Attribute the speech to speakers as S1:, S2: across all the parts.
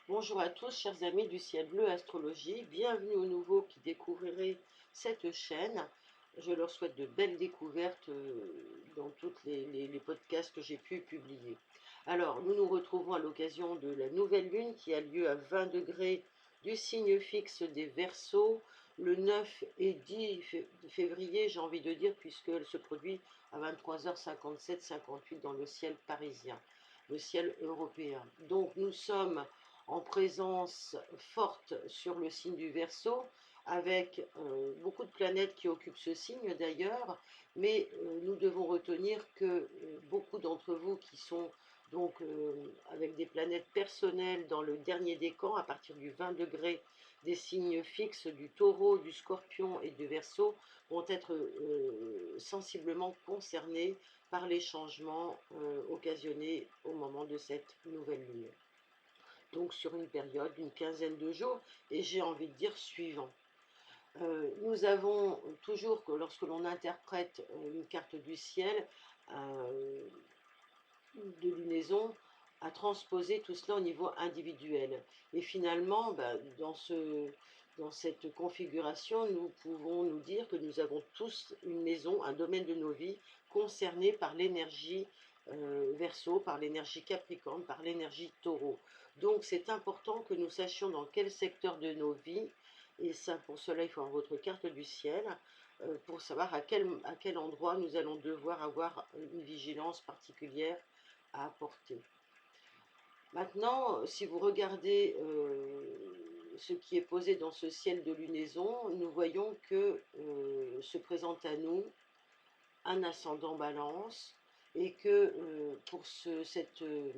S1: Bonjour à tous, chers amis du ciel bleu astrologie. Bienvenue aux nouveaux qui découvriraient cette chaîne. Je leur souhaite de belles découvertes dans tous les podcasts que j'ai pu publier. Alors, nous nous retrouvons à l'occasion de la nouvelle lune qui a lieu à 20 degrés du signe fixe des Verseaux le 9 et 10 février, j'ai envie de dire, puisqu'elle se produit à 23h57-58 dans le ciel parisien, le ciel européen. Donc, nous sommes en présence forte sur le signe du Verseau, avec beaucoup de planètes qui occupent ce signe d'ailleurs, mais nous devons retenir que beaucoup d'entre vous qui sont donc avec des planètes personnelles dans le dernier décan, à partir du 20 degré des signes fixes du Taureau, du Scorpion et du Verseau, vont être sensiblement concernés par les changements occasionnés au moment de cette nouvelle lune, donc sur une période d'une quinzaine de jours, et j'ai envie de dire suivant. Nous avons toujours, que lorsque l'on interprète une carte du ciel de lunaison, à transposer tout cela au niveau individuel. Et finalement, dans cette configuration, nous pouvons nous dire que nous avons tous une maison, un domaine de nos vies concerné par l'énergie Verseau, par l'énergie Capricorne, par l'énergie Taureau. Donc c'est important que nous sachions dans quel secteur de nos vies, et ça, pour cela il faut avoir votre carte du ciel, pour savoir à quel endroit nous allons devoir avoir une vigilance particulière à apporter. Maintenant, si vous regardez ce qui est posé dans ce ciel de lunaison, nous voyons que se présente à nous un ascendant Balance, et que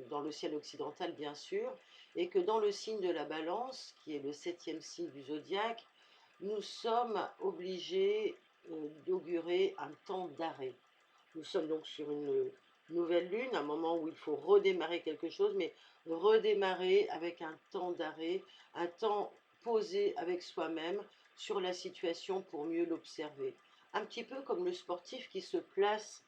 S1: dans le ciel occidental bien sûr, et que dans le signe de la Balance, qui est le 7e signe du zodiaque, nous sommes obligés d'augurer un temps d'arrêt. Nous sommes donc sur une nouvelle lune, un moment où il faut redémarrer quelque chose, mais redémarrer avec un temps d'arrêt, un temps posé avec soi-même sur la situation pour mieux l'observer. Un petit peu comme le sportif qui se place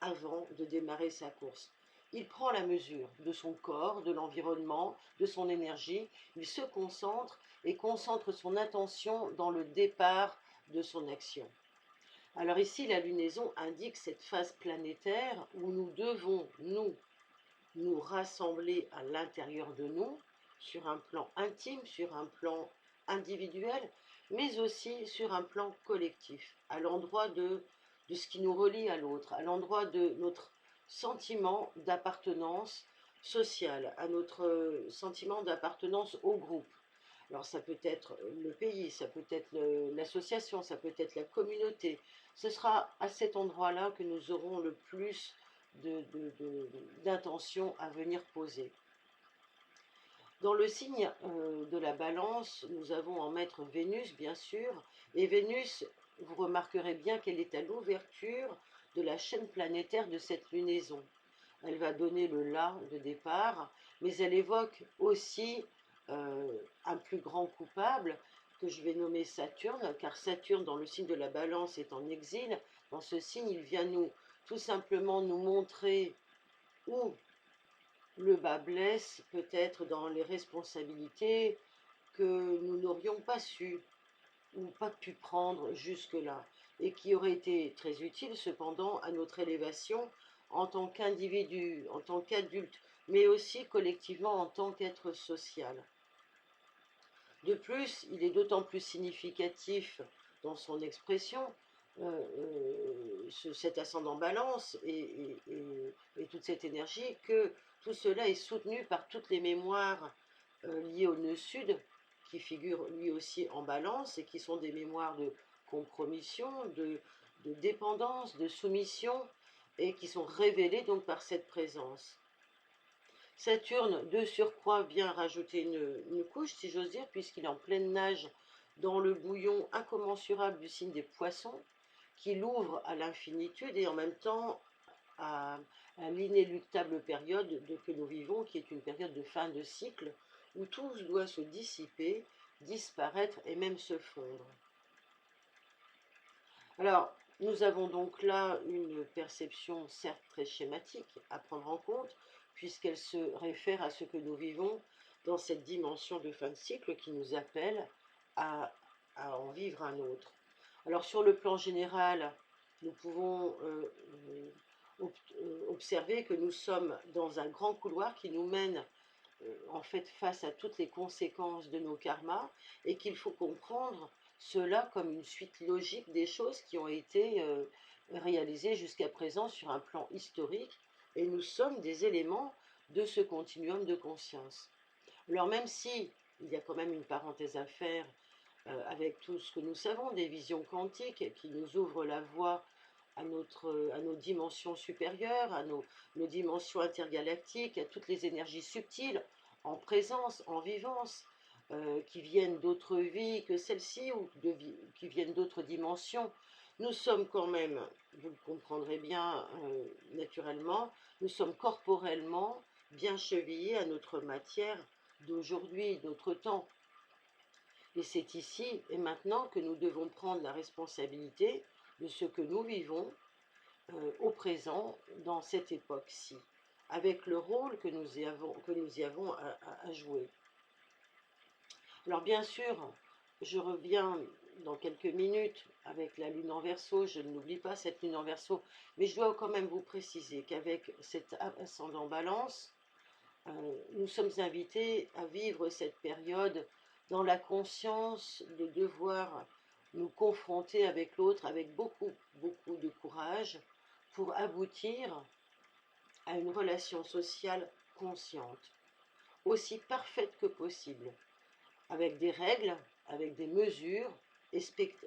S1: avant de démarrer sa course. Il prend la mesure de son corps, de l'environnement, de son énergie, il se concentre et concentre son attention dans le départ de son action. Alors ici, la lunaison indique cette phase planétaire où nous devons, nous rassembler à l'intérieur de nous, sur un plan intime, sur un plan individuel, mais aussi sur un plan collectif, à l'endroit de ce qui nous relie à l'autre, à l'endroit de notre sentiment d'appartenance sociale, à notre sentiment d'appartenance au groupe. Alors ça peut être le pays, ça peut être l'association, ça peut être la communauté. Ce sera à cet endroit-là que nous aurons le plus d'intentions à venir poser. Dans le signe de la Balance, nous avons en maître Vénus, bien sûr, et Vénus, vous remarquerez bien qu'elle est à l'ouverture de la chaîne planétaire de cette lunaison. Elle va donner le là de départ, mais elle évoque aussi un plus grand coupable que je vais nommer Saturne, car Saturne, dans le signe de la Balance, est en exil. Dans ce signe, il vient tout simplement nous montrer où le bas blesse, peut-être dans les responsabilités que nous n'aurions pas su ou pas pu prendre jusque-là, et qui auraient été très utiles cependant à notre élévation en tant qu'individu, en tant qu'adulte, mais aussi collectivement en tant qu'être social. De plus, il est d'autant plus significatif dans son expression, cet ascendant Balance et toute cette énergie, que tout cela est soutenu par toutes les mémoires liées au nœud sud, qui figurent lui aussi en Balance, et qui sont des mémoires de compromission, de dépendance, de soumission, et qui sont révélées donc par cette présence. Saturne, de surcroît, vient rajouter une couche, si j'ose dire, puisqu'il est en pleine nage dans le bouillon incommensurable du signe des Poissons, qui l'ouvre à l'infinitude et en même temps à l'inéluctable période que nous vivons, qui est une période de fin de cycle, où tout doit se dissiper, disparaître et même se fondre. Alors, nous avons donc là une perception certes très schématique à prendre en compte, puisqu'elle se réfère à ce que nous vivons dans cette dimension de fin de cycle qui nous appelle à, à en vivre un autre. Alors sur le plan général, nous pouvons observer que nous sommes dans un grand couloir qui nous mène en fait face à toutes les conséquences de nos karmas et qu'il faut comprendre cela comme une suite logique des choses qui ont été réalisées jusqu'à présent sur un plan historique et nous sommes des éléments de ce continuum de conscience. Alors même si il y a quand même une parenthèse à faire avec tout ce que nous savons des visions quantiques qui nous ouvrent la voie à nos dimensions supérieures, à nos dimensions intergalactiques, à toutes les énergies subtiles, en présence, en vivance, qui viennent d'autres vies que celle-ci ou qui viennent d'autres dimensions. Nous sommes quand même, vous le comprendrez bien naturellement, nous sommes corporellement bien chevillés à notre matière d'aujourd'hui, d'autre temps. Et c'est ici et maintenant que nous devons prendre la responsabilité de ce que nous vivons au présent dans cette époque-ci, avec le rôle que nous y avons à jouer. Alors bien sûr, je reviens dans quelques minutes avec la lune en Verseau, je n'oublie pas cette lune en Verseau, mais je dois quand même vous préciser qu'avec cet ascendant Balance, nous sommes invités à vivre cette période dans la conscience de devoir nous confronter avec l'autre avec beaucoup, beaucoup de courage pour aboutir à une relation sociale consciente, aussi parfaite que possible, avec des règles, avec des mesures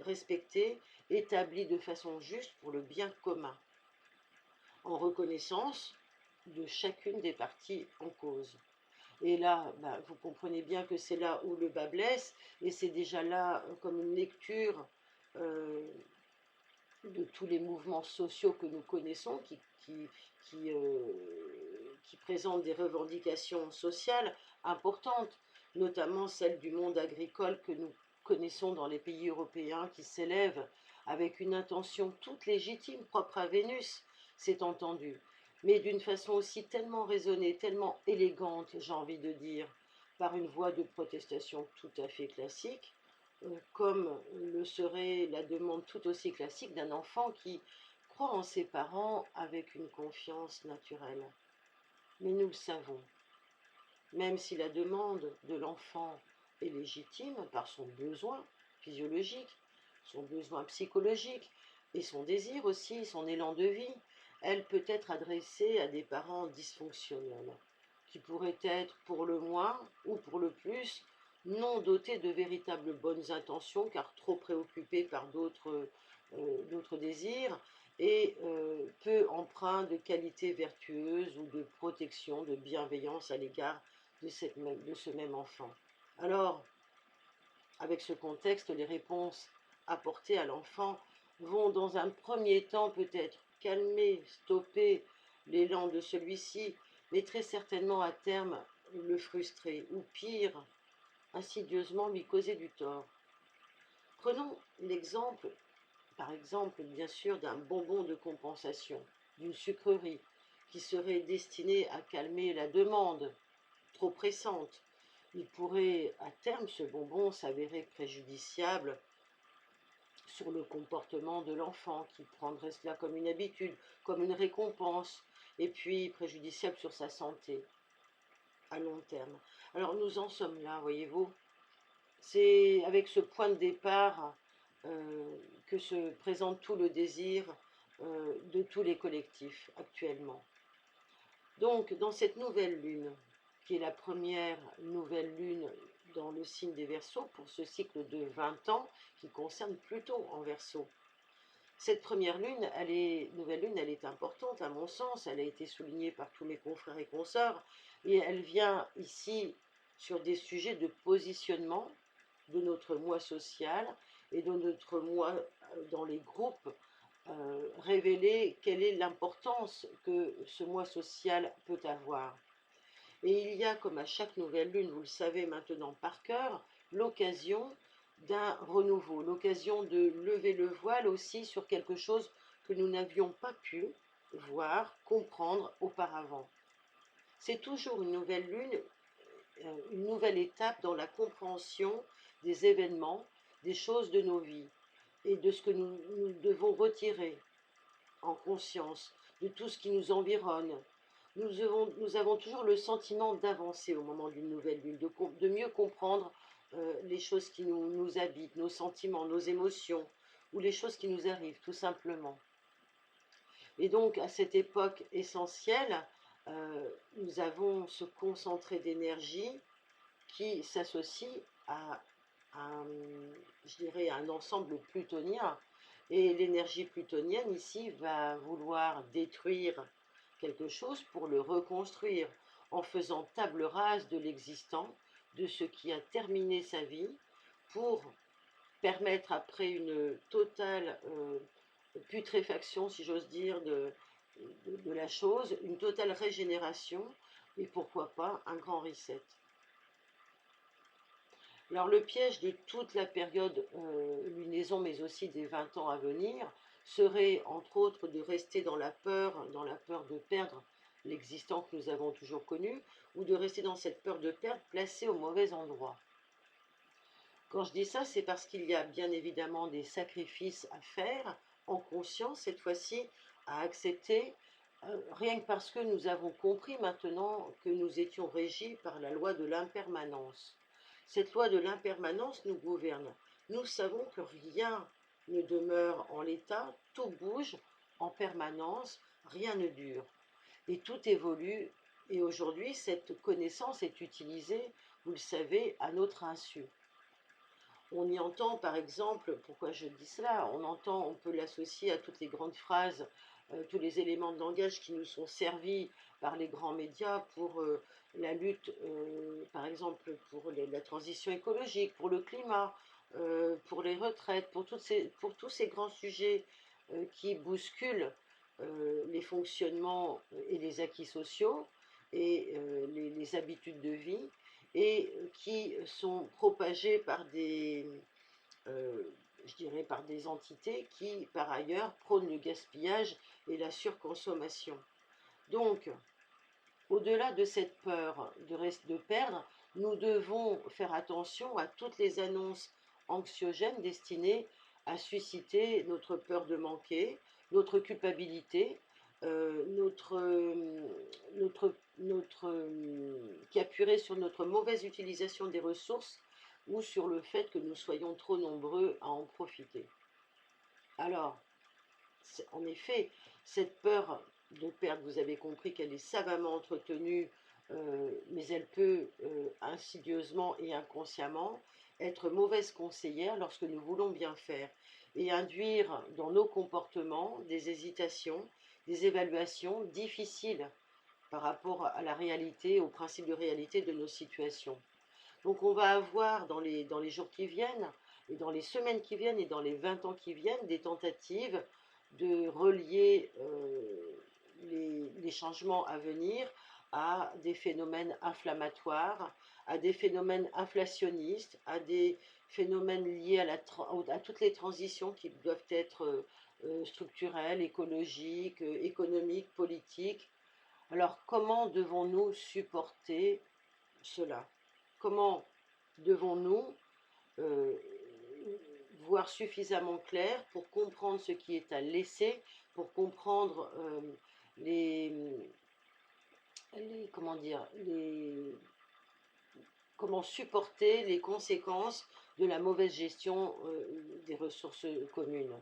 S1: respectées, établies de façon juste pour le bien commun, en reconnaissance de chacune des parties en cause. Et là, vous comprenez bien que c'est là où le bas blesse, et c'est déjà là comme une lecture de tous les mouvements sociaux que nous connaissons, qui présentent des revendications sociales importantes, notamment celles du monde agricole que nous connaissons dans les pays européens, qui s'élèvent avec une intention toute légitime, propre à Vénus, c'est entendu, mais d'une façon aussi tellement raisonnée, tellement élégante, j'ai envie de dire, par une voie de protestation tout à fait classique, comme le serait la demande tout aussi classique d'un enfant qui croit en ses parents avec une confiance naturelle. Mais nous le savons, même si la demande de l'enfant est légitime par son besoin physiologique, son besoin psychologique et son désir aussi, son élan de vie, elle peut être adressée à des parents dysfonctionnels, qui pourraient être pour le moins ou pour le plus non dotés de véritables bonnes intentions, car trop préoccupés par d'autres désirs, et peu empreints de qualités vertueuses ou de protection, de bienveillance à l'égard de ce même enfant. Alors, avec ce contexte, les réponses apportées à l'enfant vont dans un premier temps peut-être calmer, stopper l'élan de celui-ci, mais très certainement à terme le frustrer, ou pire, insidieusement lui causer du tort. Prenons l'exemple, par exemple, bien sûr, d'un bonbon de compensation, d'une sucrerie, qui serait destiné à calmer la demande trop pressante. Il pourrait, à terme, ce bonbon s'avérer préjudiciable sur le comportement de l'enfant, qui prendrait cela comme une habitude, comme une récompense, et puis préjudiciable sur sa santé à long terme. Alors nous en sommes là, voyez-vous. C'est avec ce point de départ que se présente tout le désir de tous les collectifs actuellement. Donc, dans cette nouvelle lune, qui est la première nouvelle lune dans le signe des Verseaux pour ce cycle de 20 ans qui concerne Pluton en Verseau. Cette première lune, nouvelle lune, elle est importante à mon sens, elle a été soulignée par tous mes confrères et consoeurs, et elle vient ici sur des sujets de positionnement de notre moi social et de notre moi dans les groupes, révéler quelle est l'importance que ce moi social peut avoir. Et il y a, comme à chaque nouvelle lune, vous le savez maintenant par cœur, l'occasion d'un renouveau, l'occasion de lever le voile aussi sur quelque chose que nous n'avions pas pu voir, comprendre auparavant. C'est toujours une nouvelle lune une nouvelle étape dans la compréhension des événements, des choses de nos vies et de ce que nous devons retirer en conscience, de tout ce qui nous environne. Nous avons toujours le sentiment d'avancer au moment d'une nouvelle lune, de mieux comprendre les choses qui nous habitent, nos sentiments, nos émotions, ou les choses qui nous arrivent, tout simplement. Et donc, à cette époque essentielle, nous avons ce concentré d'énergie qui s'associe à un, je dirais, un ensemble plutonien. Et l'énergie plutonienne ici va vouloir détruire quelque chose pour le reconstruire en faisant table rase de l'existant, de ce qui a terminé sa vie, pour permettre après une totale putréfaction, si j'ose dire, de la chose, une totale régénération et pourquoi pas un grand reset. Alors le piège de toute la période lunaison, mais aussi des 20 ans à venir, serait entre autres de rester dans la peur de perdre l'existant que nous avons toujours connu, ou de rester dans cette peur de perdre placé au mauvais endroit. Quand je dis ça, c'est parce qu'il y a bien évidemment des sacrifices à faire, en conscience cette fois-ci, à accepter, rien que parce que nous avons compris maintenant que nous étions régis par la loi de l'impermanence. Cette loi de l'impermanence nous gouverne. Nous savons que rien ne demeure en l'état, tout bouge en permanence, rien ne dure. Et tout évolue, et aujourd'hui, cette connaissance est utilisée, vous le savez, à notre insu. On y entend, par exemple, pourquoi je dis cela, on peut l'associer à toutes les grandes phrases, tous les éléments de langage qui nous sont servis par les grands médias pour la lutte, par exemple, pour la transition écologique, pour le climat, pour les retraites, pour tous ces grands sujets qui bousculent les fonctionnements et les acquis sociaux et les habitudes de vie, et qui sont propagés par je dirais, par des entités qui, par ailleurs, prônent le gaspillage et la surconsommation. Donc, au-delà de cette peur de perdre, nous devons faire attention à toutes les annonces anxiogènes destinées à susciter notre peur de manquer, notre culpabilité, qui appuierait sur notre mauvaise utilisation des ressources ou sur le fait que nous soyons trop nombreux à en profiter. Alors, en effet, cette peur de perdre, vous avez compris qu'elle est savamment entretenue, mais elle peut insidieusement et inconsciemment être mauvaise conseillère lorsque nous voulons bien faire et induire dans nos comportements des hésitations, des évaluations difficiles par rapport à la réalité, au principe de réalité de nos situations. Donc on va avoir dans les jours qui viennent, et dans les semaines qui viennent, et dans les 20 ans qui viennent, des tentatives de relier les changements à venir à des phénomènes inflammatoires, à des phénomènes inflationnistes, à des phénomènes liés à toutes les transitions qui doivent être structurelles, écologiques, économiques, politiques. Alors comment devons-nous supporter cela? Comment devons-nous euh, voir suffisamment clair pour comprendre ce qui est à laisser, pour comprendre comment dire, comment supporter les conséquences de la mauvaise gestion des ressources communes.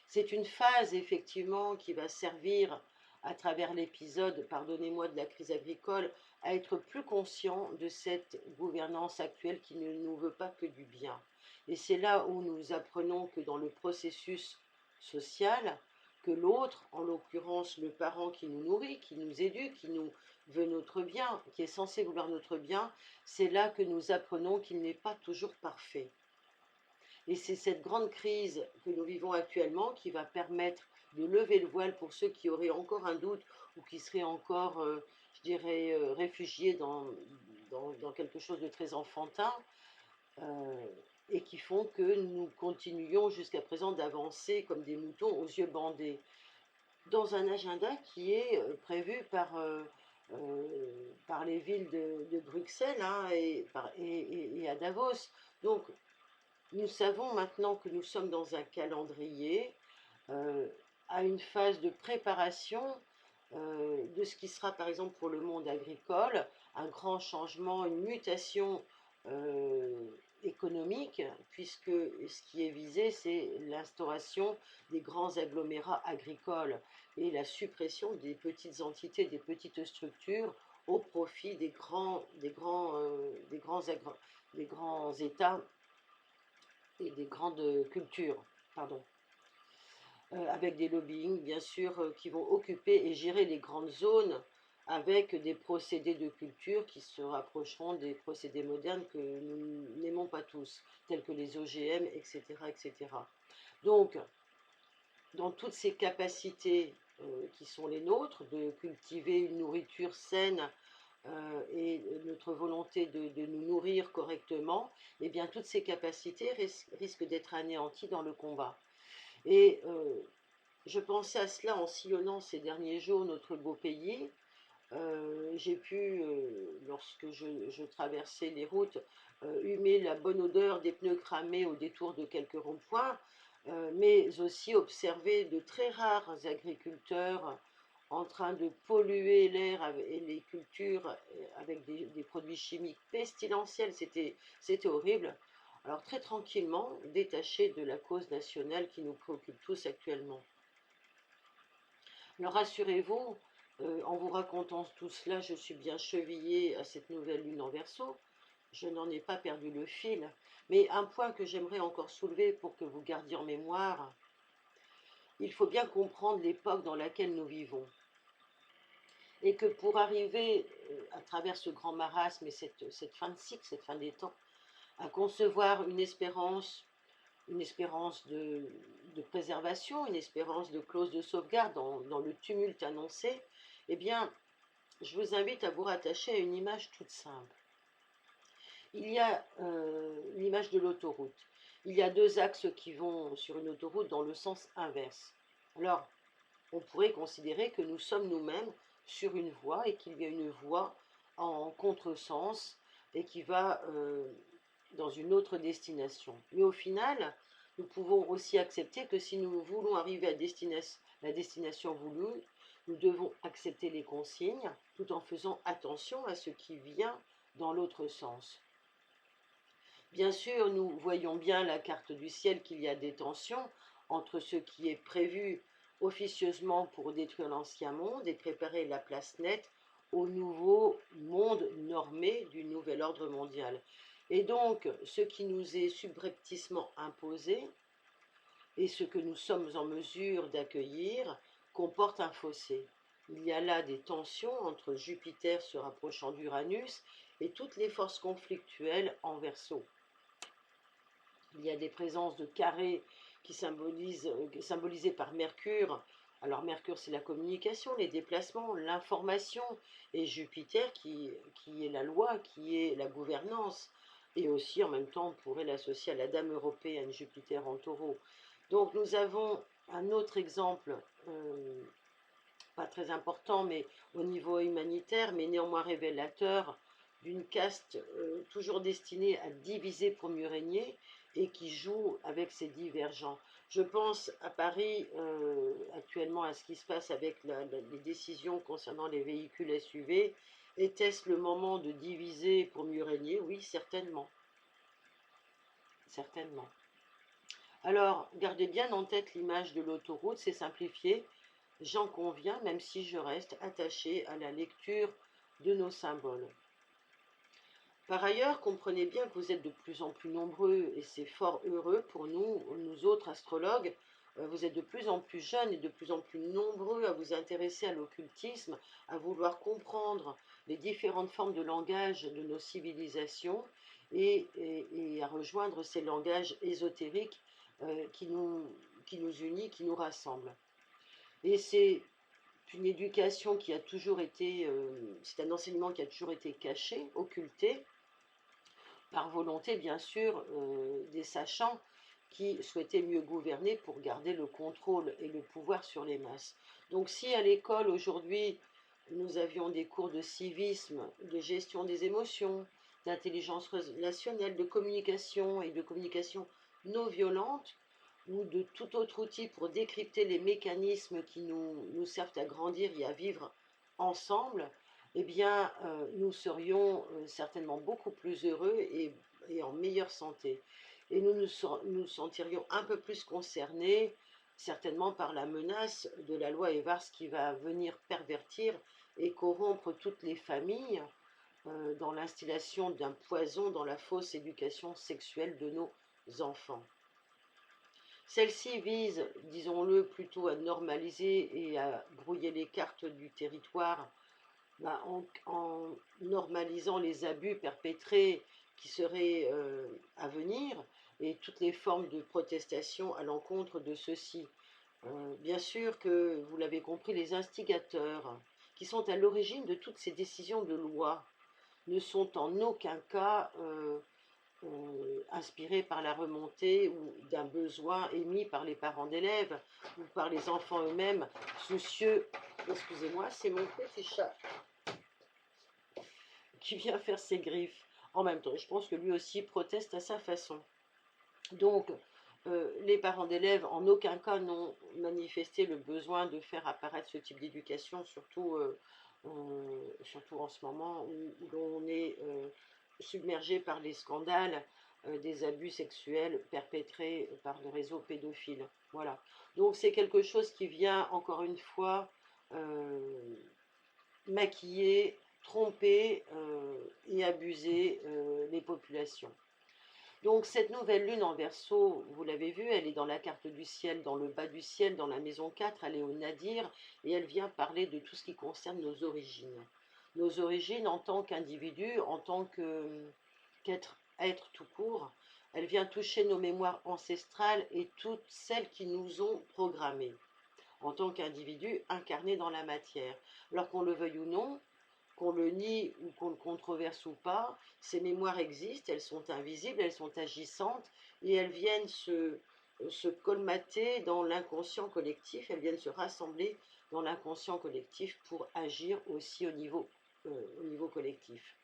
S1: C'est une phase effectivement qui va servir à travers l'épisode, pardonnez-moi, de la crise agricole, à être plus conscient de cette gouvernance actuelle qui ne nous veut pas que du bien. Et c'est là où nous apprenons que dans le processus social, que l'autre, en l'occurrence le parent qui nous nourrit, qui nous éduque, qui nous veut notre bien, qui est censé vouloir notre bien, c'est là que nous apprenons qu'il n'est pas toujours parfait. Et c'est cette grande crise que nous vivons actuellement qui va permettre de lever le voile pour ceux qui auraient encore un doute ou qui seraient encore, je dirais, réfugiés dans quelque chose de très enfantin, et qui font que nous continuions jusqu'à présent d'avancer comme des moutons aux yeux bandés, dans un agenda qui est prévu par par les villes de Bruxelles, hein, et à Davos. Donc, nous savons maintenant que nous sommes dans un calendrier, euh, à une phase de préparation de ce qui sera par exemple pour le monde agricole, un grand changement, une mutation économique, puisque ce qui est visé, c'est l'instauration des grands agglomérats agricoles et la suppression des petites entités, des petites structures au profit des grands États et des grandes cultures. Pardon. Avec des lobbying, bien sûr, qui vont occuper et gérer les grandes zones avec des procédés de culture qui se rapprocheront des procédés modernes que nous n'aimons pas tous, tels que les OGM, etc., etc. Donc, dans toutes ces capacités qui sont les nôtres, de cultiver une nourriture saine et notre volonté de nous nourrir correctement, eh bien, toutes ces capacités risquent d'être anéanties dans le combat. Et je pensais à cela en sillonnant ces derniers jours notre beau pays. J'ai pu, lorsque je traversais les routes, humer la bonne odeur des pneus cramés au détour de quelques ronds-points, mais aussi observer de très rares agriculteurs en train de polluer l'air et les cultures avec des produits chimiques pestilentiels. C'était horrible. Alors très tranquillement, détaché de la cause nationale qui nous préoccupe tous actuellement. Alors rassurez-vous, en vous racontant tout cela, je suis bien chevillée à cette nouvelle lune en Verseau. Je n'en ai pas perdu le fil. Mais un point que j'aimerais encore soulever pour que vous gardiez en mémoire, il faut bien comprendre l'époque dans laquelle nous vivons. Et que pour arriver à travers ce grand marasme et cette fin de cycle, cette fin des temps, à concevoir une espérance de préservation, une espérance de clause de sauvegarde dans le tumulte annoncé, eh bien, je vous invite à vous rattacher à une image toute simple. Il y a l'image de l'autoroute. Il y a deux axes qui vont sur une autoroute dans le sens inverse. Alors, on pourrait considérer que nous sommes nous-mêmes sur une voie et qu'il y a une voie en contresens et qui va dans une autre destination. Mais au final, nous pouvons aussi accepter que si nous voulons arriver à la destination voulue, nous devons accepter les consignes tout en faisant attention à ce qui vient dans l'autre sens. Bien sûr, nous voyons bien la carte du ciel qu'il y a des tensions entre ce qui est prévu officieusement pour détruire l'ancien monde et préparer la place nette au nouveau monde normé du nouvel ordre mondial. Et donc, ce qui nous est subrepticement imposé et ce que nous sommes en mesure d'accueillir comporte un fossé. Il y a là des tensions entre Jupiter se rapprochant d'Uranus et toutes les forces conflictuelles en Verseau. Il y a des présences de carrés qui symbolisées par Mercure. Alors Mercure, c'est la communication, les déplacements, l'information, et Jupiter qui est la loi, qui est la gouvernance, et aussi en même temps on pourrait l'associer à la dame européenne, Jupiter en taureau. Donc nous avons un autre exemple, pas très important, mais au niveau humanitaire, mais néanmoins révélateur, d'une caste toujours destinée à diviser pour mieux régner et qui joue avec ses divergents. Je pense à Paris actuellement à ce qui se passe avec les décisions concernant les véhicules SUV. Était-ce le moment de diviser pour mieux régner? Oui, certainement. Certainement. Alors, gardez bien en tête l'image de l'autoroute, c'est simplifié. J'en conviens, même si je reste attachée à la lecture de nos symboles. Par ailleurs, comprenez bien que vous êtes de plus en plus nombreux, et c'est fort heureux pour nous autres astrologues, vous êtes de plus en plus jeunes et de plus en plus nombreux à vous intéresser à l'occultisme, à vouloir comprendre les différentes formes de langage de nos civilisations et à rejoindre ces langages ésotériques qui nous unissent, qui nous rassemblent. Et c'est une éducation qui a toujours été, c'est un enseignement qui a toujours été caché, occulté, par volonté bien sûr des sachants qui souhaitaient mieux gouverner pour garder le contrôle et le pouvoir sur les masses. Donc si à l'école aujourd'hui nous avions des cours de civisme, de gestion des émotions, d'intelligence relationnelle, de communication et de communication non violente, ou de tout autre outil pour décrypter les mécanismes qui nous servent à grandir et à vivre ensemble, eh bien, nous serions certainement beaucoup plus heureux et en meilleure santé. Et nous sentirions un peu plus concernés, certainement par la menace de la loi Evars qui va venir pervertir et corrompre toutes les familles dans l'instillation d'un poison dans la fausse éducation sexuelle de nos enfants. Celle-ci vise, disons-le, plutôt à normaliser et à brouiller les cartes du territoire en normalisant les abus perpétrés qui seraient à venir et toutes les formes de protestation à l'encontre de ceux-ci. Bien sûr que, vous l'avez compris, les instigateurs qui sont à l'origine de toutes ces décisions de loi ne sont en aucun cas inspirés par la remontée ou d'un besoin émis par les parents d'élèves ou par les enfants eux-mêmes, soucieux, excusez-moi, c'est mon petit chat qui vient faire ses griffes en même temps. Je pense que lui aussi proteste à sa façon. Donc, les parents d'élèves en aucun cas n'ont manifesté le besoin de faire apparaître ce type d'éducation, surtout en ce moment où l'on est submergé par les scandales des abus sexuels perpétrés par le réseau pédophile. Voilà. Donc c'est quelque chose qui vient encore une fois maquiller, tromper et abuser les populations. Donc cette nouvelle lune en Verseau, vous l'avez vu, elle est dans la carte du ciel, dans le bas du ciel, dans la maison 4, elle est au Nadir, et elle vient parler de tout ce qui concerne nos origines. Nos origines en tant qu'individu, en tant qu'être tout court, elle vient toucher nos mémoires ancestrales et toutes celles qui nous ont programmés, en tant qu'individus incarnés dans la matière. Alors qu'on le veuille ou non, qu'on le nie ou qu'on le controverse ou pas, ces mémoires existent, elles sont invisibles, elles sont agissantes et elles viennent se colmater dans l'inconscient collectif, elles viennent se rassembler dans l'inconscient collectif pour agir aussi au niveau collectif.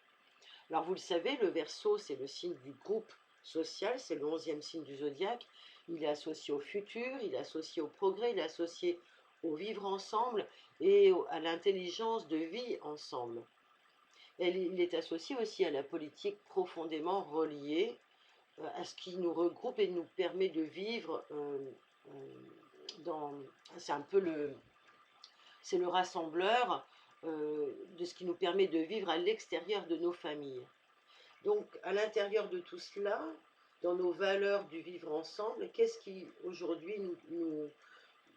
S1: Alors vous le savez, le Verseau, c'est le signe du groupe social, c'est le 11e signe du zodiaque, il est associé au futur, il est associé au progrès, il est associé au vivre ensemble et à l'intelligence de vie ensemble. Il est associé aussi à la politique profondément reliée à ce qui nous regroupe et nous permet de vivre c'est un peu c'est le rassembleur de ce qui nous permet de vivre à l'extérieur de nos familles. Donc à l'intérieur de tout cela, dans nos valeurs du vivre ensemble, qu'est-ce qui aujourd'hui nous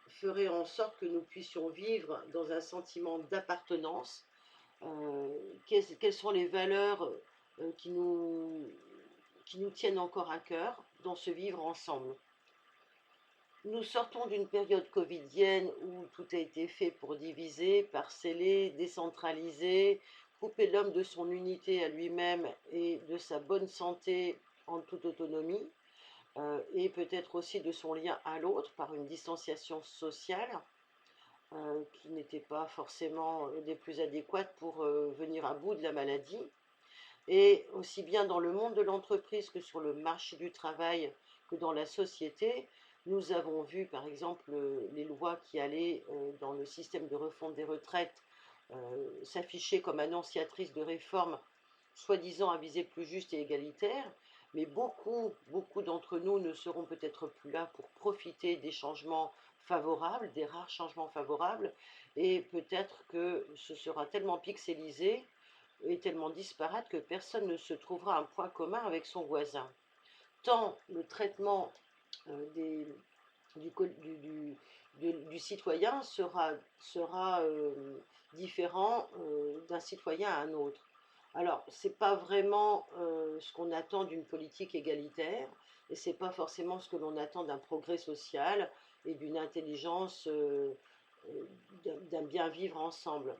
S1: ferait en sorte que nous puissions vivre dans un sentiment d'appartenance quelles sont les valeurs qui nous tiennent encore à cœur dans ce vivre ensemble. Nous sortons d'une période covidienne où tout a été fait pour diviser, parceller, décentraliser, couper l'homme de son unité à lui-même et de sa bonne santé en toute autonomie, et peut-être aussi de son lien à l'autre par une distanciation sociale qui n'étaient pas forcément des plus adéquates pour venir à bout de la maladie. Et aussi bien dans le monde de l'entreprise que sur le marché du travail que dans la société, nous avons vu par exemple les lois qui allaient dans le système de refonte des retraites s'afficher comme annonciatrices de réformes soi-disant à visée plus juste et égalitaire, mais beaucoup d'entre nous ne seront peut-être plus là pour profiter des changements favorables, des rares changements favorables, et peut-être que ce sera tellement pixelisé et tellement disparate que personne ne se trouvera un point commun avec son voisin. Tant le traitement du citoyen sera différent d'un citoyen à un autre. Alors, ce n'est pas vraiment ce qu'on attend d'une politique égalitaire, et ce n'est pas forcément ce que l'on attend d'un progrès social et d'une intelligence, d'un bien vivre ensemble.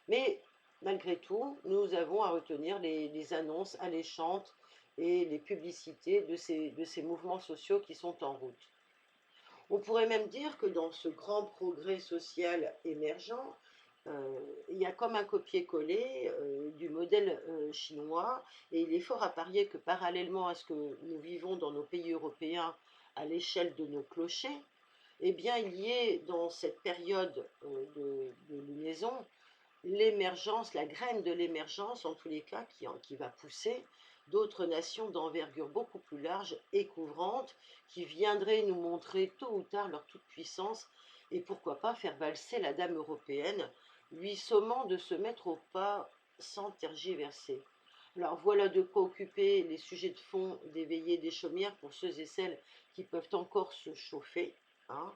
S1: Mais malgré tout, nous avons à retenir les annonces alléchantes et les publicités de ces mouvements sociaux qui sont en route. On pourrait même dire que dans ce grand progrès social émergent, Il y a comme un copier-coller du modèle chinois, et il est fort à parier que parallèlement à ce que nous vivons dans nos pays européens à l'échelle de nos clochers, eh bien il y ait dans cette période de lunaison l'émergence, la graine de l'émergence en tous les cas qui va pousser d'autres nations d'envergure beaucoup plus large et couvrantes qui viendraient nous montrer tôt ou tard leur toute-puissance et pourquoi pas faire valser la dame européenne, lui sommant de se mettre au pas sans tergiverser. Alors voilà de quoi occuper les sujets de fond des veillées des chaumières pour ceux et celles qui peuvent encore se chauffer, hein,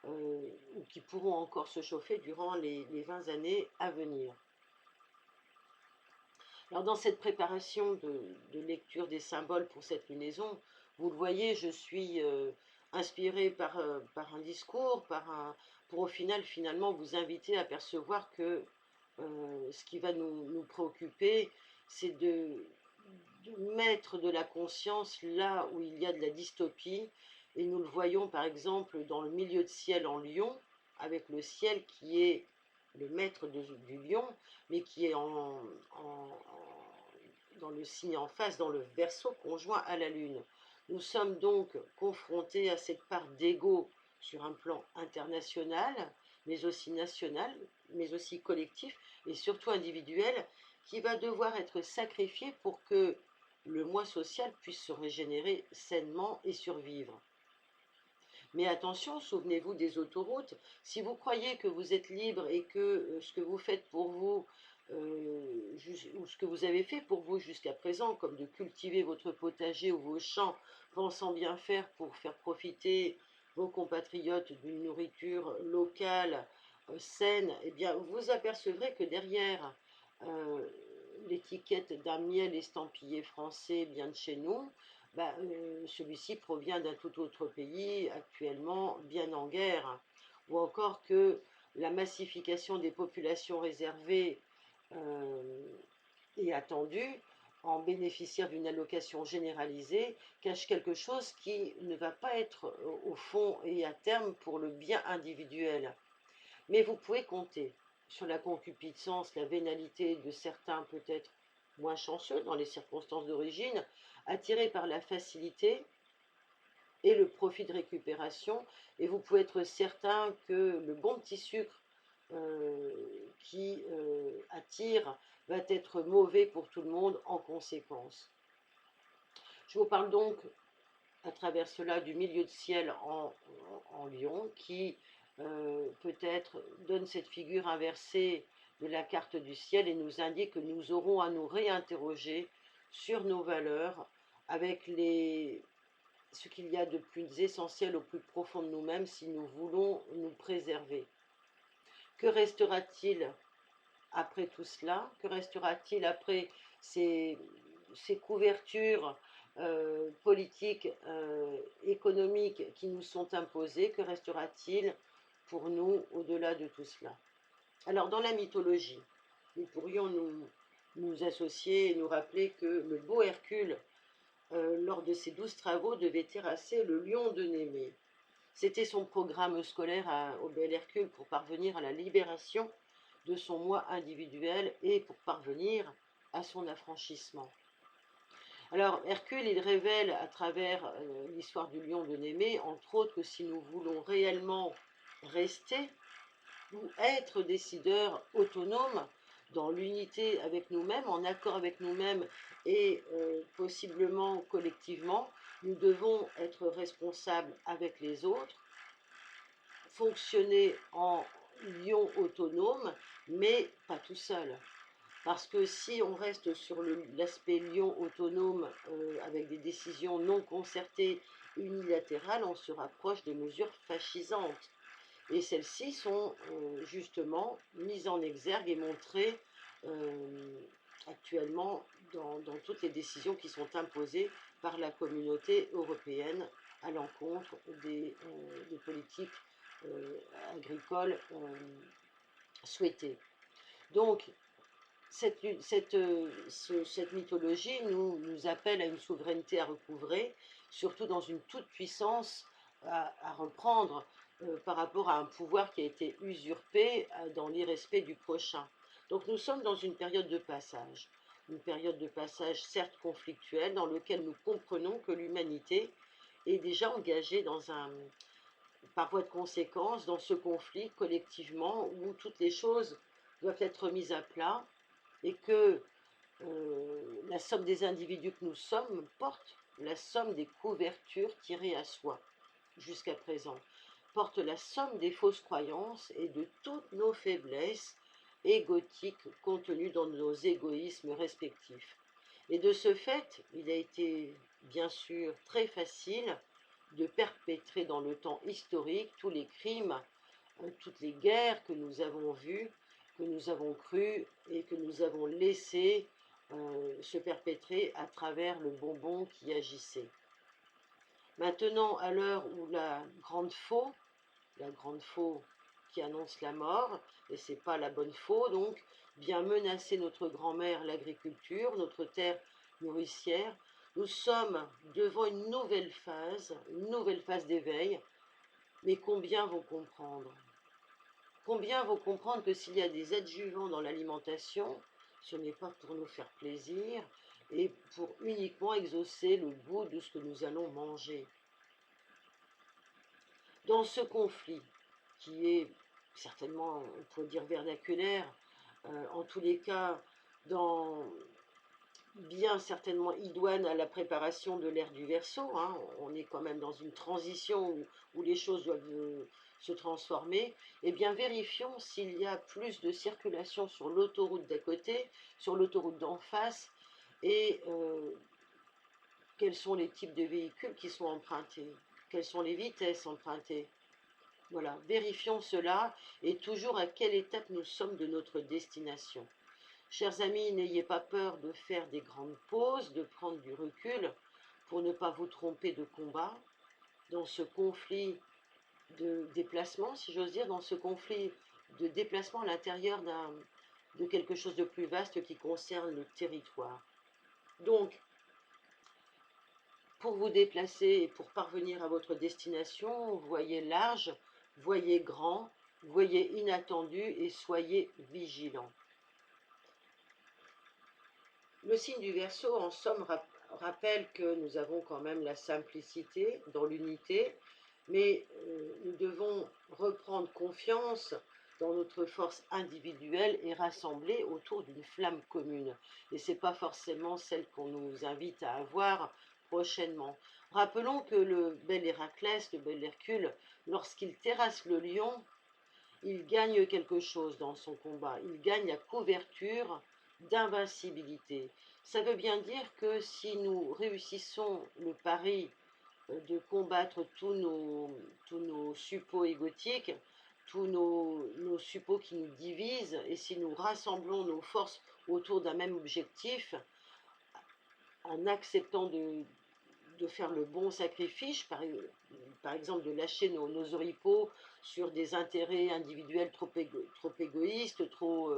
S1: ou qui pourront encore se chauffer durant les 20 années à venir. Alors dans cette préparation de lecture des symboles pour cette lunaison, vous le voyez, je suis inspirée par un discours, pour au final finalement vous inviter à percevoir que ce qui va nous préoccuper, c'est de mettre de la conscience là où il y a de la dystopie. Et nous le voyons par exemple dans le milieu de ciel en Lion, avec le ciel qui est le maître du lion, mais qui est dans le signe en face, dans le Verseau conjoint à la Lune. Nous sommes donc confrontés à cette part d'ego sur un plan international, mais aussi national, mais aussi collectif et surtout individuel, qui va devoir être sacrifié pour que le moi social puisse se régénérer sainement et survivre. Mais attention, souvenez-vous des autoroutes. Si vous croyez que vous êtes libre et que ce que vous faites pour vous, ou ce que vous avez fait pour vous jusqu'à présent, comme de cultiver votre potager ou vos champs, pensant bien faire pour faire profiter vos compatriotes d'une nourriture locale, saine, eh bien, vous apercevrez que derrière l'étiquette d'un miel estampillé français bien de chez nous, celui-ci provient d'un tout autre pays actuellement bien en guerre, ou encore que la massification des populations réservées et attendue en bénéficiaire d'une allocation généralisée cache quelque chose qui ne va pas être au fond et à terme pour le bien individuel. Mais vous pouvez compter sur la concupiscence, la vénalité de certains peut-être moins chanceux dans les circonstances d'origine, attirés par la facilité et le profit de récupération. Et vous pouvez être certain que le bon petit sucre qui attire va être mauvais pour tout le monde en conséquence. Je vous parle donc à travers cela du milieu de ciel en Lion qui peut-être donne cette figure inversée de la carte du ciel et nous indique que nous aurons à nous réinterroger sur nos valeurs avec ce qu'il y a de plus essentiel au plus profond de nous-mêmes si nous voulons nous préserver. Que restera-t-il après tout cela? Que restera-t-il après ces couvertures politiques, économiques qui nous sont imposées? Que restera-t-il pour nous au-delà de tout cela? Alors dans la mythologie, nous pourrions nous associer et nous rappeler que le beau Hercule, lors de ses 12 travaux, devait terrasser le lion de Némée. C'était son programme scolaire au bel Hercule pour parvenir à la libération de son moi individuel et pour parvenir à son affranchissement. Alors Hercule, il révèle à travers l'histoire du lion de Némée, entre autres, que si nous voulons réellement rester ou être décideurs autonomes dans l'unité avec nous-mêmes, en accord avec nous-mêmes et possiblement collectivement, nous devons être responsables avec les autres, fonctionner en lion autonome, mais pas tout seul. Parce que si on reste sur l'aspect lion autonome avec des décisions non concertées, unilatérales, on se rapproche de mesures fascisantes. Et celles-ci sont justement mises en exergue et montrées actuellement dans toutes les décisions qui sont imposées par la communauté européenne à l'encontre des politiques agricoles souhaitées. Donc, cette mythologie nous appelle à une souveraineté à recouvrer, surtout dans une toute-puissance à reprendre par rapport à un pouvoir qui a été usurpé dans l'irrespect du prochain. Donc nous sommes dans une période de passage. Une période de passage certes conflictuelle dans laquelle nous comprenons que l'humanité est déjà engagée par voie de conséquence dans ce conflit collectivement où toutes les choses doivent être mises à plat et que la somme des individus que nous sommes porte la somme des couvertures tirées à soi jusqu'à présent, porte la somme des fausses croyances et de toutes nos faiblesses égotiques contenues dans nos égoïsmes respectifs. Et de ce fait, il a été bien sûr très facile de perpétrer dans le temps historique tous les crimes, toutes les guerres que nous avons vues, que nous avons crues et que nous avons laissé se perpétrer à travers le bonbon qui agissait. Maintenant, à l'heure où la grande faux qui annonce la mort, et c'est pas la bonne faux, donc, vient menacer notre grand-mère, l'agriculture, notre terre nourricière, nous sommes devant une nouvelle phase d'éveil, mais combien vont comprendre? Combien vont comprendre que s'il y a des adjuvants dans l'alimentation, ce n'est pas pour nous faire plaisir et pour uniquement exaucer le goût de ce que nous allons manger. Dans ce conflit, qui est certainement, on pourrait dire vernaculaire, en tous les cas, bien certainement idoine à la préparation de l'ère du Verseau, hein, on est quand même dans une transition où les choses doivent se transformer, eh bien vérifions s'il y a plus de circulation sur l'autoroute d'à côté, sur l'autoroute d'en face, et quels sont les types de véhicules qui sont empruntés, quelles sont les vitesses empruntées. Voilà, vérifions cela et toujours à quelle étape nous sommes de notre destination. Chers amis, n'ayez pas peur de faire des grandes pauses, de prendre du recul pour ne pas vous tromper de combat dans ce conflit de déplacement, si j'ose dire, dans ce conflit de déplacement à l'intérieur de quelque chose de plus vaste qui concerne le territoire. Donc, pour vous déplacer et pour parvenir à votre destination, voyez large, voyez grand, voyez inattendu et soyez vigilants. Le signe du Verseau, en somme, rappelle que nous avons quand même la simplicité dans l'unité, mais nous devons reprendre confiance dans notre force individuelle et rassembler autour d'une flamme commune. Et ce n'est pas forcément celle qu'on nous invite à avoir prochainement. Rappelons que le bel Héraclès, le bel Hercule, lorsqu'il terrasse le lion, il gagne quelque chose dans son combat. Il gagne la couverture d'invincibilité. Ça veut bien dire que si nous réussissons le pari de combattre tous nos suppôts égotiques, tous nos suppôts qui nous divisent, et si nous rassemblons nos forces autour d'un même objectif, en acceptant de faire le bon sacrifice, par exemple de lâcher nos oripeaux sur des intérêts individuels trop égoïstes, trop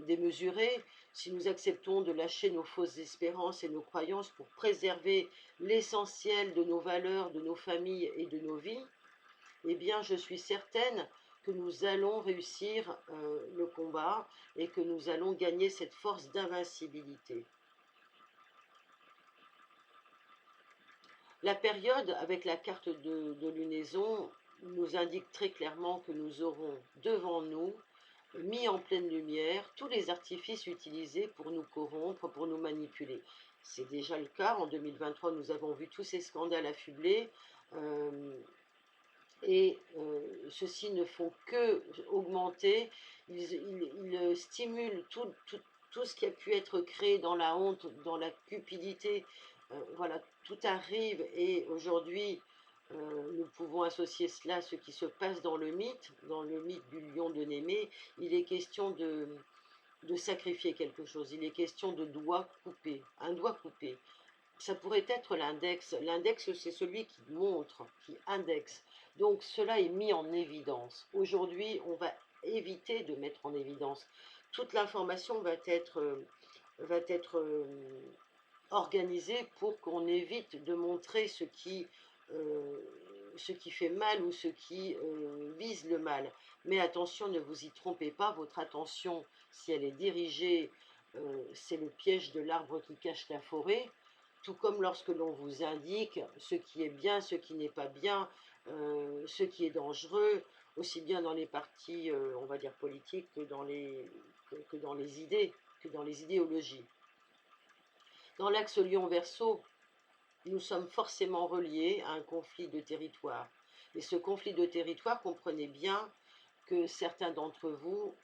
S1: démesurés, si nous acceptons de lâcher nos fausses espérances et nos croyances pour préserver l'essentiel de nos valeurs, de nos familles et de nos vies, eh bien je suis certaine que nous allons réussir le combat et que nous allons gagner cette force d'invincibilité. La période avec la carte de lunaison nous indique très clairement que nous aurons devant nous, mis en pleine lumière, tous les artifices utilisés pour nous corrompre, pour nous manipuler. C'est déjà le cas. En 2023, nous avons vu tous ces scandales affublés ceux-ci ne font que augmenter. Ils stimulent tout ce qui a pu être créé dans la honte, dans la cupidité. Voilà, tout arrive et aujourd'hui, nous pouvons associer cela à ce qui se passe dans le mythe du lion de Némée. Il est question de sacrifier quelque chose, il est question de doigt coupé, un doigt coupé. Ça pourrait être l'index. L'index, c'est celui qui montre, qui indexe. Donc cela est mis en évidence. Aujourd'hui, on va éviter de mettre en évidence. Toute l'information va être organisée pour qu'on évite de montrer ce qui ce qui fait mal ou ce qui vise le mal. Mais attention, ne vous y trompez pas, votre attention, si elle est dirigée, c'est le piège de l'arbre qui cache la forêt, tout comme lorsque l'on vous indique ce qui est bien, ce qui n'est pas bien, ce qui est dangereux, aussi bien dans les partis, on va dire politiques, que dans les idées, que dans les idéologies. Dans l'axe Lion-Verseau, nous sommes forcément reliés à un conflit de territoire. Et ce conflit de territoire, comprenez bien que certains d'entre vous,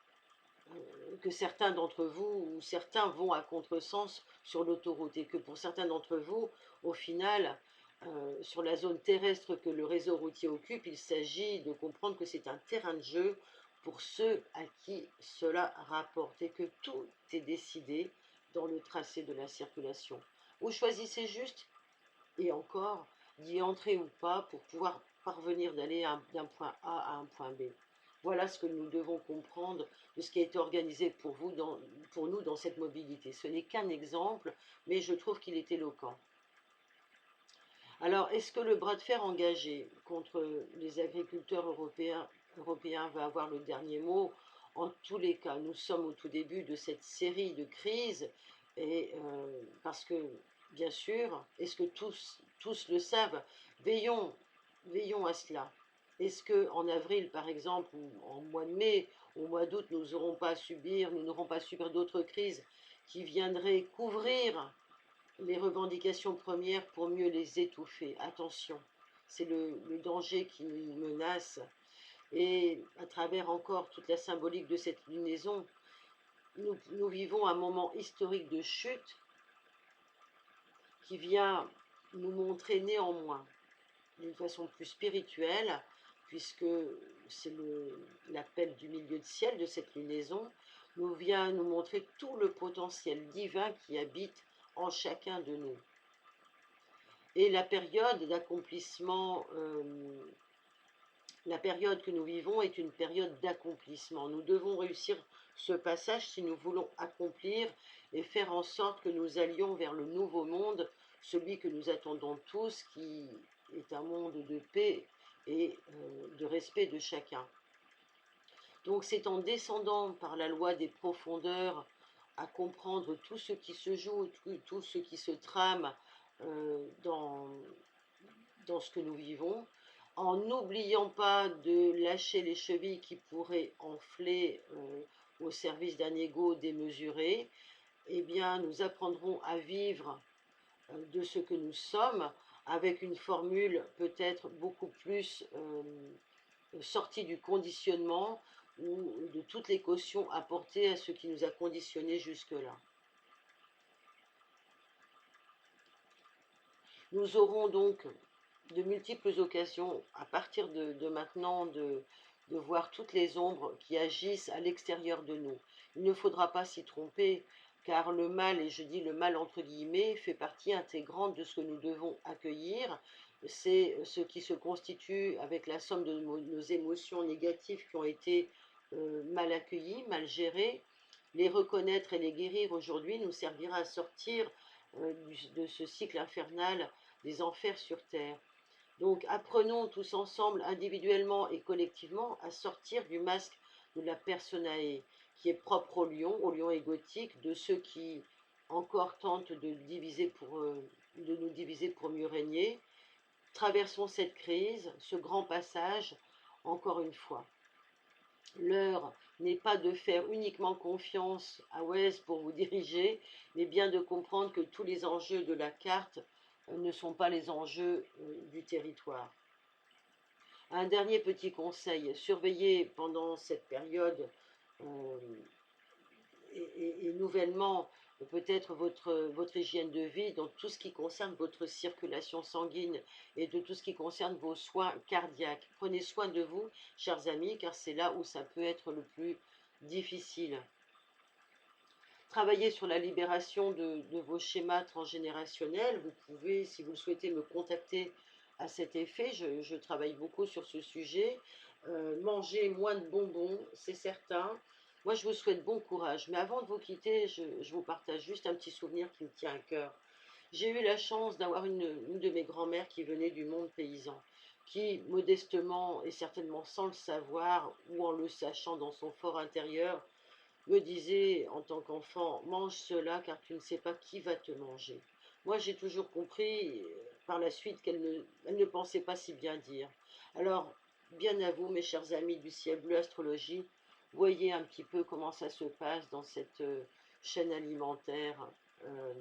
S1: ou certains vont à contresens sur l'autoroute et que pour certains d'entre vous, au final, sur la zone terrestre que le réseau routier occupe, il s'agit de comprendre que c'est un terrain de jeu pour ceux à qui cela rapporte et que tout est décidé dans le tracé de la circulation. Vous choisissez juste, et encore, d'y entrer ou pas pour pouvoir parvenir d'aller d'un point A à un point B. Voilà ce que nous devons comprendre de ce qui a été organisé pour nous dans cette mobilité. Ce n'est qu'un exemple, mais je trouve qu'il est éloquent. Alors, est-ce que le bras de fer engagé contre les agriculteurs européens va avoir le dernier mot? En tous les cas, nous sommes au tout début de cette série de crises, et parce que, bien sûr, est-ce que tous le savent? Veillons à cela. Est-ce qu'en avril, par exemple, ou en mois de mai, au mois d'août, nous n'aurons pas à subir d'autres crises qui viendraient couvrir les revendications premières pour mieux les étouffer? Attention, c'est le danger qui nous menace. Et à travers encore toute la symbolique de cette lunaison, nous vivons un moment historique de chute qui vient nous montrer néanmoins, d'une façon plus spirituelle, puisque c'est l'appel du milieu de ciel de cette lunaison, nous vient nous montrer tout le potentiel divin qui habite en chacun de nous. Et la période d'accomplissement, la période que nous vivons est une période d'accomplissement. Nous devons réussir ce passage si nous voulons accomplir et faire en sorte que nous allions vers le nouveau monde, celui que nous attendons tous, qui est un monde de paix et de respect de chacun. Donc c'est en descendant par la loi des profondeurs à comprendre tout ce qui se joue, tout ce qui se trame dans ce que nous vivons, en n'oubliant pas de lâcher les chevilles qui pourraient enfler au service d'un ego démesuré, eh bien nous apprendrons à vivre de ce que nous sommes avec une formule peut-être beaucoup plus sortie du conditionnement ou de toutes les cautions apportées à ce qui nous a conditionnés jusque-là. Nous aurons donc de multiples occasions, à partir de maintenant, de voir toutes les ombres qui agissent à l'extérieur de nous. Il ne faudra pas s'y tromper, car le mal, et je dis le mal entre guillemets, fait partie intégrante de ce que nous devons accueillir. C'est ce qui se constitue avec la somme de nos émotions négatives qui ont été mal accueillies, mal gérées. Les reconnaître et les guérir aujourd'hui nous servira à sortir de ce cycle infernal des enfers sur terre. Donc apprenons tous ensemble, individuellement et collectivement, à sortir du masque de la personae, qui est propre au lion égotique, de ceux qui encore tentent de nous diviser pour mieux régner. Traversons cette crise, ce grand passage, encore une fois. L'heure n'est pas de faire uniquement confiance à Wes pour vous diriger, mais bien de comprendre que tous les enjeux de la carte ne sont pas les enjeux du territoire. Un dernier petit conseil, surveillez pendant cette période et nouvellement peut-être votre hygiène de vie dans tout ce qui concerne votre circulation sanguine et de tout ce qui concerne vos soins cardiaques. Prenez soin de vous, chers amis, car c'est là où ça peut être le plus difficile. Travaillez sur la libération de vos schémas transgénérationnels. Vous pouvez, si vous le souhaitez, me contacter à cet effet. Je travaille beaucoup sur ce sujet. Mangez moins de bonbons, c'est certain. Moi, je vous souhaite bon courage. Mais avant de vous quitter, je vous partage juste un petit souvenir qui me tient à cœur. J'ai eu la chance d'avoir une de mes grand-mères qui venait du monde paysan, qui, modestement et certainement sans le savoir, ou en le sachant dans son fort intérieur, me disait en tant qu'enfant, mange cela car tu ne sais pas qui va te manger. Moi, j'ai toujours compris par la suite elle ne pensait pas si bien dire. Alors, bien à vous, mes chers amis du ciel bleu astrologie, voyez un petit peu comment ça se passe dans cette chaîne alimentaire euh,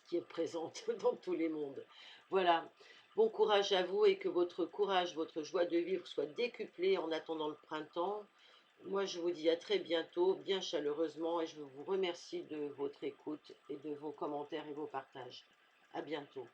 S1: qui est présente dans tous les mondes. Voilà. Bon courage à vous et que votre courage, votre joie de vivre soit décuplée en attendant le printemps. Moi, je vous dis à très bientôt, bien chaleureusement, et je vous remercie de votre écoute et de vos commentaires et vos partages. À bientôt.